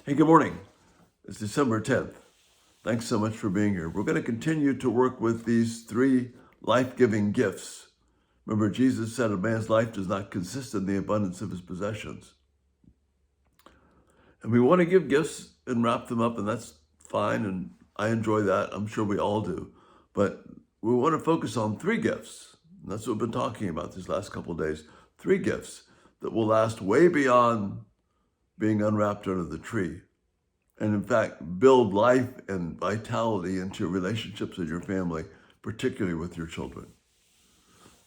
Hey, good morning. It's December 10th. Thanks so much for being here. We're going to continue to work with these three life-giving gifts. Remember, Jesus said a man's life does not consist in the abundance of his possessions. And we want to give gifts and wrap them up, and that's fine, and I enjoy that. I'm sure we all do. But we want to focus on three gifts. And that's what we've been talking about these last couple of days. Three gifts that will last way beyond being unwrapped under the tree. And in fact, build life and vitality into your relationships with your family, particularly with your children.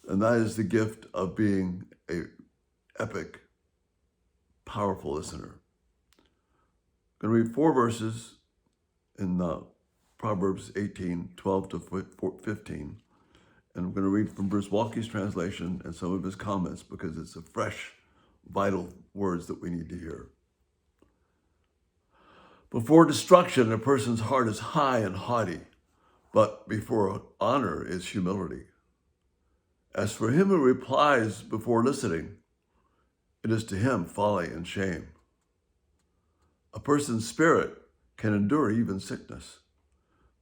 And that is the gift of being an epic, powerful listener. I'm going to read 4 verses in Proverbs 18:12 to 15. And I'm going to read from Bruce Walke's translation and some of his comments because it's a fresh, vital words that we need to hear. Before destruction, a person's heart is high and haughty, but before honor is humility. As for him who replies before listening, it is to him folly and shame. A person's spirit can endure even sickness,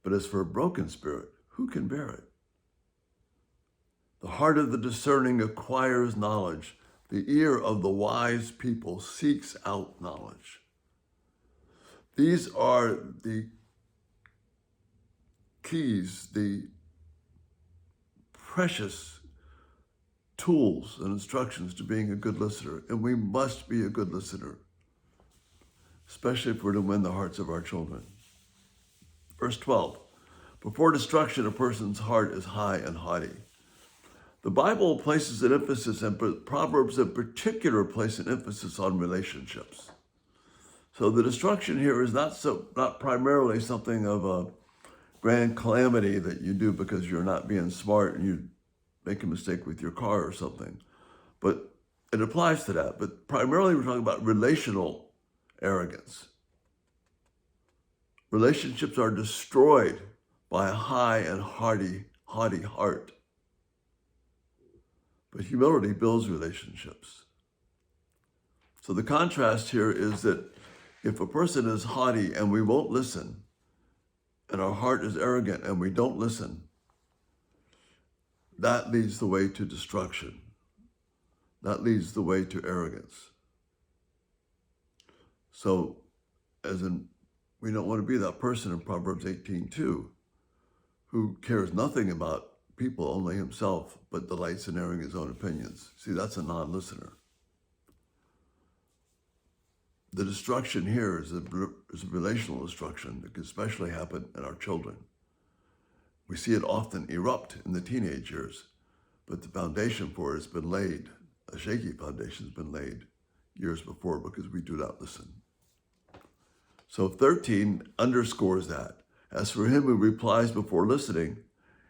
but as for a broken spirit, who can bear it? The heart of the discerning acquires knowledge. The ear of the wise people seeks out knowledge. These are the keys, the precious tools and instructions to being a good listener. And we must be a good listener, especially if we're to win the hearts of our children. Verse 12, before destruction, a person's heart is high and haughty. The Bible places an emphasis, and Proverbs in particular place an emphasis on relationships. So the destruction here is not primarily something of a grand calamity that you do because you're not being smart and you make a mistake with your car or something. But it applies to that. But primarily we're talking about relational arrogance. Relationships are destroyed by a high and haughty heart. But humility builds relationships. So the contrast here is that if a person is haughty and we won't listen, and our heart is arrogant and we don't listen, that leads the way to destruction. That leads the way to arrogance. So, we don't want to be that person in Proverbs 18:2 who cares nothing about people, only himself, but delights in airing his own opinions. See, that's a non-listener. The destruction here is a relational destruction that can especially happen in our children. We see it often erupt in the teenage years, but the foundation for it has been laid. A shaky foundation has been laid years before because we do not listen. So 13 underscores that. As for him who replies before listening,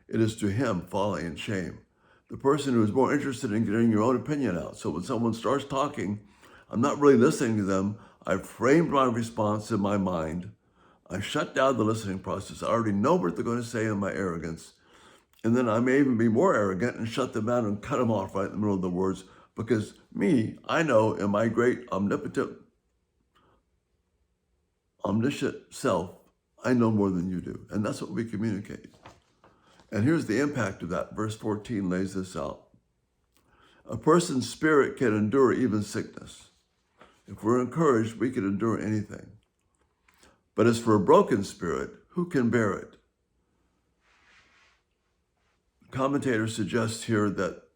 it is to him folly and shame. The person who is more interested in getting your own opinion out. So when someone starts talking, I'm not really listening to them. I've framed my response in my mind. I shut down the listening process. I already know what they're going to say in my arrogance. And then I may even be more arrogant and shut them down and cut them off right in the middle of the words. Because I know in my great omniscient self, I know more than you do. And that's what we communicate. And here's the impact of that. Verse 14 lays this out. A person's spirit can endure even sickness. If we're encouraged, we can endure anything. But as for a broken spirit, who can bear it? Commentators suggest here that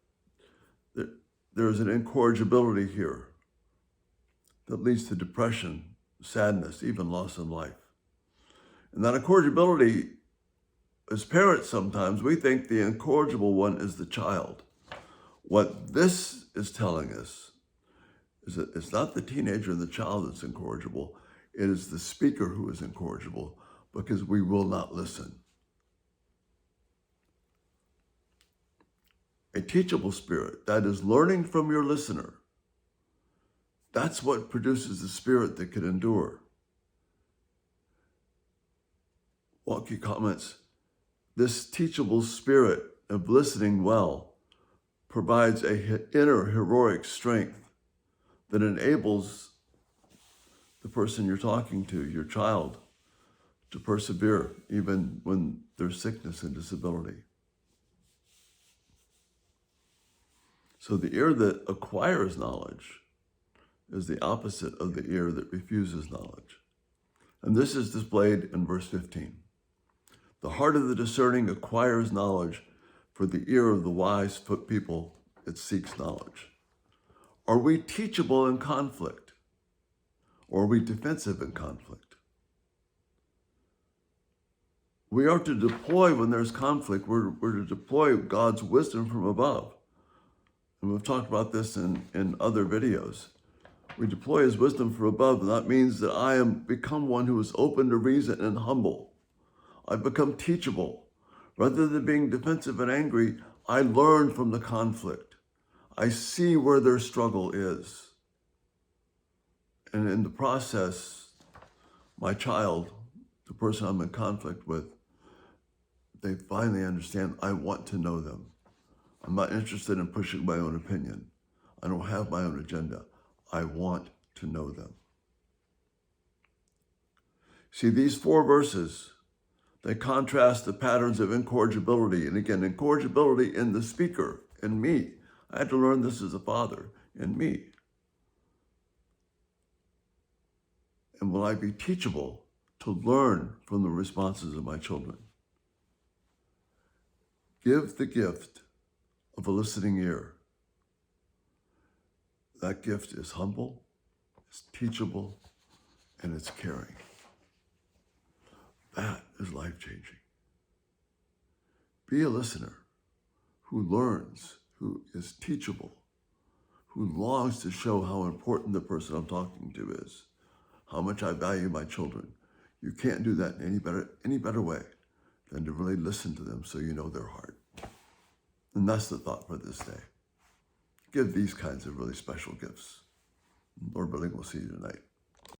there is an incorrigibility here that leads to depression, sadness, even loss in life. And that incorrigibility, as parents sometimes, we think the incorrigible one is the child. What this is telling us is that it's not the teenager and the child that's incorrigible. It is the speaker who is incorrigible because we will not listen. A teachable spirit, that is learning from your listener, that's what produces the spirit that can endure. Walke comments, this teachable spirit of listening well provides a inner heroic strength that enables the person you're talking to, your child, to persevere even when there's sickness and disability. So the ear that acquires knowledge is the opposite of the ear that refuses knowledge. And this is displayed in verse 15. The heart of the discerning acquires knowledge, for the ear of the wise people, it seeks knowledge. Are we teachable in conflict? Or are we defensive in conflict? We are to deploy when there's conflict. We're to deploy God's wisdom from above. And we've talked about this in other videos. We deploy his wisdom from above, and that means that I am become one who is open to reason and humble. I become teachable. Rather than being defensive and angry, I learn from the conflict. I see where their struggle is. And in the process, my child, the person I'm in conflict with, they finally understand I want to know them. I'm not interested in pushing my own opinion. I don't have my own agenda. I want to know them. See, these 4 verses, they contrast the patterns of incorrigibility. And again, incorrigibility in the speaker, in me. I had to learn this as a father, in me. And will I be teachable to learn from the responses of my children? Give the gift of a listening ear. That gift is humble, it's teachable, and it's caring. That is life-changing. Be a listener who learns, who is teachable, who longs to show how important the person I'm talking to is, how much I value my children. You can't do that in any better way than to really listen to them so you know their heart. And that's the thought for this day. Give these kinds of really special gifts. Lord willing, we'll see you tonight.